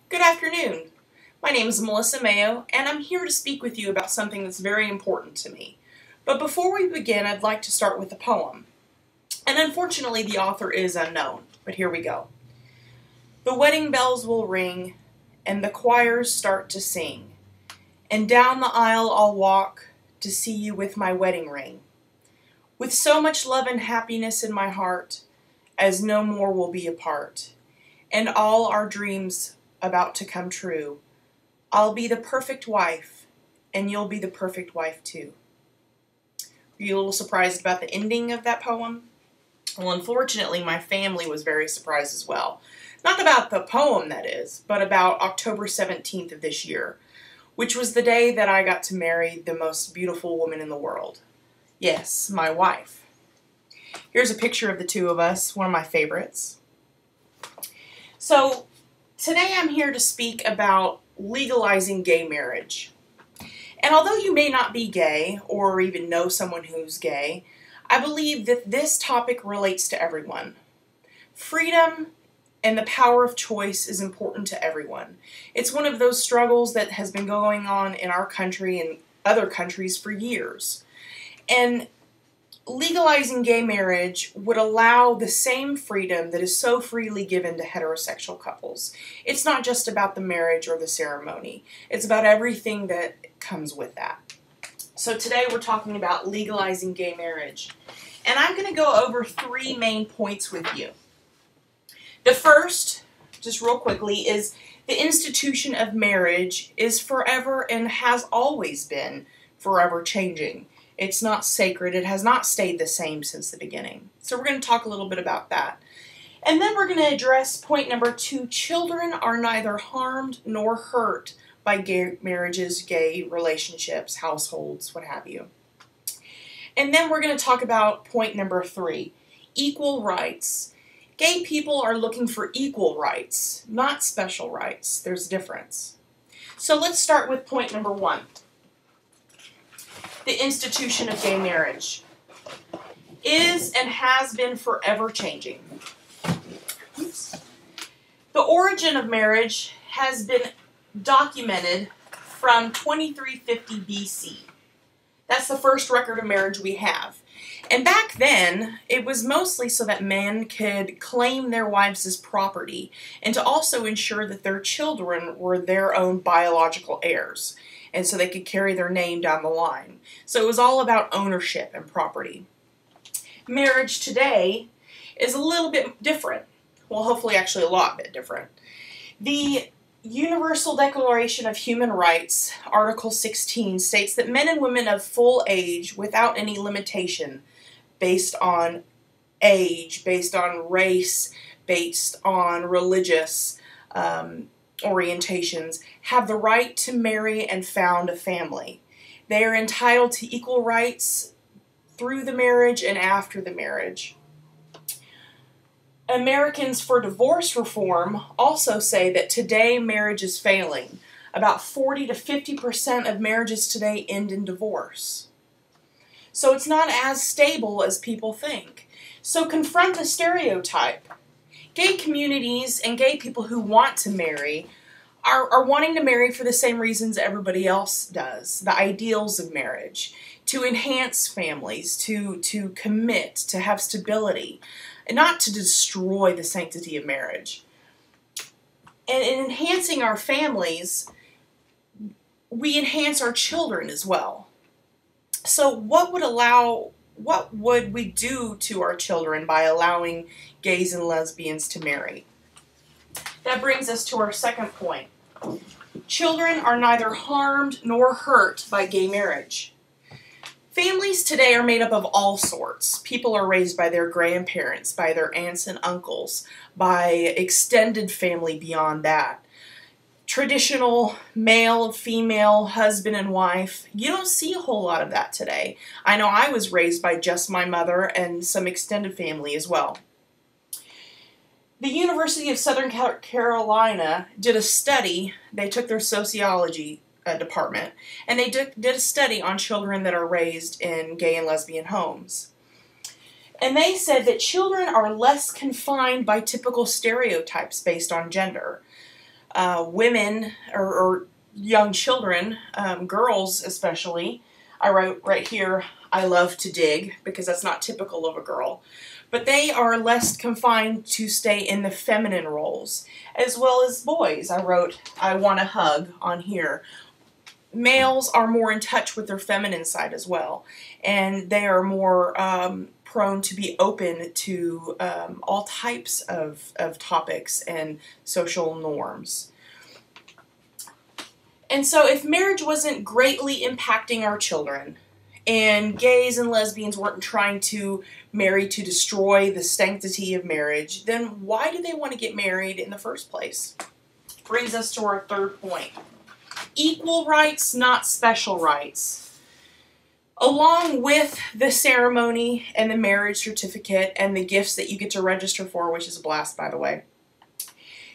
Good afternoon. My name is Melissa Mayo, and I'm here to speak with you about something that's very important to me. But before we begin, I'd like to start with a poem. And unfortunately, the author is unknown, but here we go. The wedding bells will ring, and the choirs start to sing, and down the aisle I'll walk to see you with my wedding ring. With so much love and happiness in my heart, as no more will be apart, and all our dreams about to come true. I'll be the perfect wife, and you'll be the perfect wife too. Are you a little surprised about the ending of that poem? Well, unfortunately, my family was very surprised as well. Not about the poem, that is, but about October 17th of this year, which was the day that I got to marry the most beautiful woman in the world. Yes, my wife. Here's a picture of the two of us, one of my favorites. So, today I'm here to speak about legalizing gay marriage. And although you may not be gay or even know someone who's gay, I believe that this topic relates to everyone. Freedom and the power of choice is important to everyone. It's one of those struggles that has been going on in our country and other countries for years. And legalizing gay marriage would allow the same freedom that is so freely given to heterosexual couples. It's not just about the marriage or the ceremony. It's about everything that comes with that. So today we're talking about legalizing gay marriage. And I'm going to go over three main points with you. The first, just real quickly, is the institution of marriage is forever and has always been forever changing. It's not sacred. It has not stayed the same since the beginning. So we're going to talk a little bit about that. And then we're going to address point number 2. Children are neither harmed nor hurt by gay marriages, gay relationships, households, what have you. And then we're going to talk about point number 3, equal rights. Gay people are looking for equal rights, not special rights. There's a difference. So let's start with point number 1. The institution of gay marriage is and has been forever changing. Oops. The origin of marriage has been documented from 2350 BC. That's the first record of marriage we have. And back then, it was mostly so that men could claim their wives as property and to also ensure that their children were their own biological heirs, and so they could carry their name down the line. So it was all about ownership and property. Marriage today is a little bit different. Well, hopefully actually a lot bit different. The Universal Declaration of Human Rights, Article 16, states that men and women of full age, without any limitation, based on age, based on race, based on religious orientations, have the right to marry and found a family. They are entitled to equal rights through the marriage and after the marriage. Americans for Divorce Reform also say that today marriage is failing. About 40 to 50% of marriages today end in divorce. So it's not as stable as people think. So confront the stereotype. Gay communities and gay people who want to marry are wanting to marry for the same reasons everybody else does. The ideals of marriage. To enhance families, to commit, to have stability. And not to destroy the sanctity of marriage. And in enhancing our families, we enhance our children as well. So what would we do to our children by allowing gays and lesbians to marry? That brings us to our second point. Children are neither harmed nor hurt by gay marriage. Families today are made up of all sorts. People are raised by their grandparents, by their aunts and uncles, by extended family beyond that. Traditional male, female, husband and wife, you don't see a whole lot of that today. I know I was raised by just my mother and some extended family as well. The University of Southern Carolina did a study. They took their sociology department, and they did a study on children that are raised in gay and lesbian homes. And they said that children are less confined by typical stereotypes based on gender. women or young children, girls especially. I wrote right here, I love to dig, because that's not typical of a girl. But they are less confined to stay in the feminine roles, as well as boys. I wrote, I want a hug on here. Males are more in touch with their feminine side as well, and they are more prone to be open to all types of topics and social norms. And so if marriage wasn't greatly impacting our children, and gays and lesbians weren't trying to marry to destroy the sanctity of marriage, then why do they want to get married in the first place? Brings us to our third point. Equal rights, not special rights. Along with the ceremony and the marriage certificate and the gifts that you get to register for, which is a blast, by the way,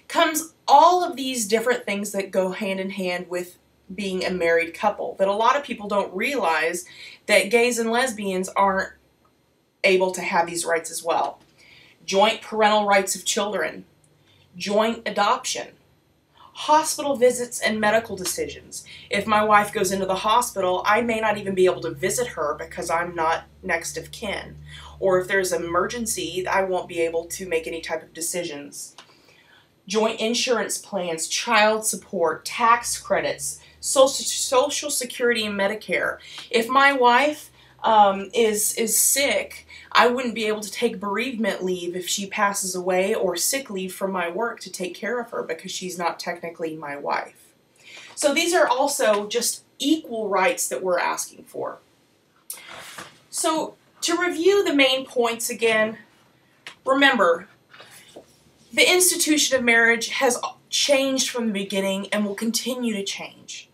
comes all of these different things that go hand in hand with being a married couple, that a lot of people don't realize that gays and lesbians aren't able to have these rights as well. Joint parental rights of children, joint adoption, hospital visits and medical decisions. If my wife goes into the hospital, I may not even be able to visit her because I'm not next of kin. Or if there's an emergency, I won't be able to make any type of decisions. Joint insurance plans, child support, tax credits, Social Security and Medicare. If my wife is sick, I wouldn't be able to take bereavement leave if she passes away, or sick leave from my work to take care of her because she's not technically my wife. So these are also just equal rights that we're asking for. So to review the main points again, remember, the institution of marriage has changed from the beginning and will continue to change.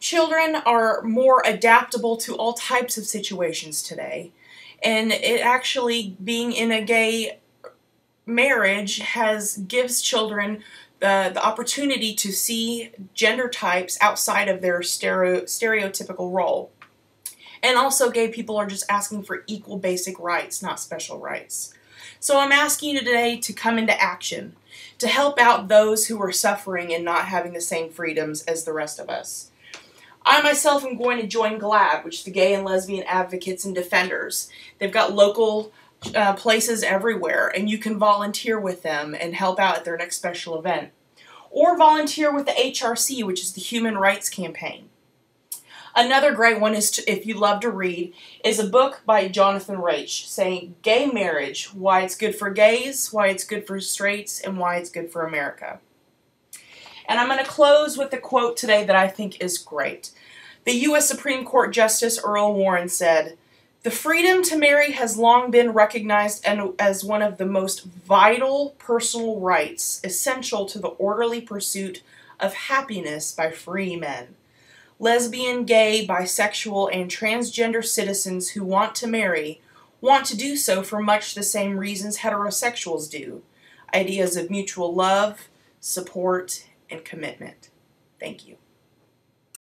Children are more adaptable to all types of situations today, and it actually, being in a gay marriage gives children the opportunity to see gender types outside of their stereotypical role. And also, gay people are just asking for equal basic rights, not special rights. So I'm asking you today to come into action, to help out those who are suffering and not having the same freedoms as the rest of us. I myself am going to join GLAAD, which is the Gay and Lesbian Advocates and Defenders. They've got local places everywhere, and you can volunteer with them and help out at their next special event. Or volunteer with the HRC, which is the Human Rights Campaign. Another great one is, if you love to read, is a book by Jonathan Raish saying Gay Marriage, Why It's Good for Gays, Why It's Good for Straights, and Why It's Good for America. And I'm going to close with a quote today that I think is great. The U.S. Supreme Court Justice Earl Warren said, "The freedom to marry has long been recognized as one of the most vital personal rights essential to the orderly pursuit of happiness by free men. Lesbian, gay, bisexual, and transgender citizens who want to marry want to do so for much the same reasons heterosexuals do. Ideas of mutual love, support, and commitment." Thank you.